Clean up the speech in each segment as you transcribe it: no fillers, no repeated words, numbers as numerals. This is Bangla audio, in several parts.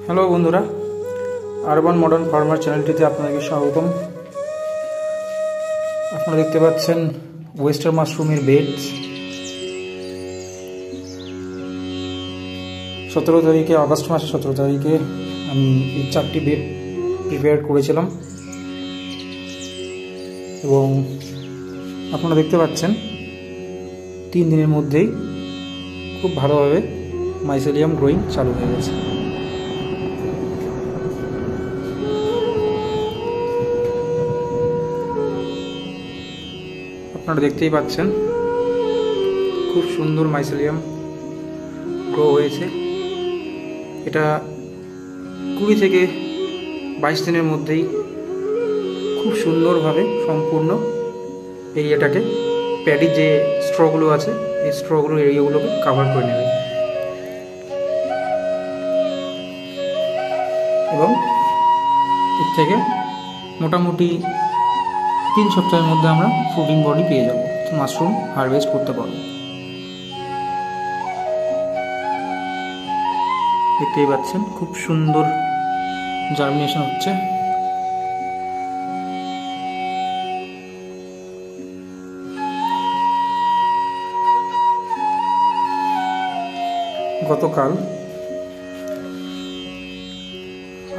হ্যালো বন্ধুরা, আরবান মডার্ন ফার্মার চ্যানেলটিতে আপনাদেরকে স্বাগতম। আপনারা দেখতে পাচ্ছেন ওয়েস্টার মাশরুমের বেড। 17 তারিখে, আগস্ট মাসের 17 তারিখে আমি এই 4টি বেড প্রিপেয়ার করেছিলাম এবং আপনারা দেখতে পাচ্ছেন 3 দিনের মধ্যেই খুব ভালোভাবে মাইসেলিয়াম গ্রোয়িং চালু হয়ে গেছে। আপনারা দেখতেই পাচ্ছেন খুব সুন্দর মাইসেলিয়াম গ্রো হয়েছে। এটা 20 থেকে 22 দিনের মধ্যেই খুব সুন্দরভাবে সম্পূর্ণ এরিয়াটাকে, প্যাডির যে স্ট্রগুলো আছে এই স্ট্রগুলোর এরিয়াগুলোকে কাভার করে নেবে এবং এর থেকে মোটামুটি 3 সপ্তাহের মধ্যে আমরা ফ্রুটিং বডি পেয়ে যাব, মাশরুম হারভেস্ট করতে পারবো। দেখতেই পাচ্ছেন খুব সুন্দর জার্মিনেশন হচ্ছে। গতকাল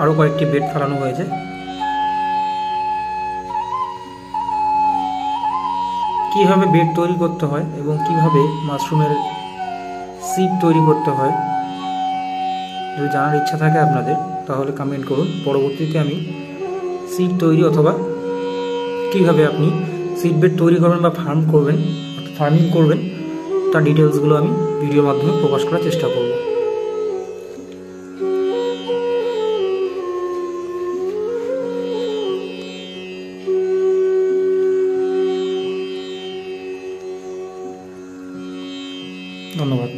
আরো কয়েকটি বেড ফেলানো হয়েছে। কিভাবে বেড তৈরি করতে হয় এবং কিভাবে মাশরুমের সিড তৈরি করতে হয় যদি জানার ইচ্ছা থাকে আপনাদের, তাহলে কমেন্ট করুন। পরবর্তীতে আমি সিড তৈরি অথবা কিভাবে আপনি সিড বেড তৈরি করবেন বা ফার্মিং করবেন তার ডিটেলসগুলো আমি ভিডিওর মাধ্যমে প্রকাশ করার চেষ্টা করব। ধন্যবাদ।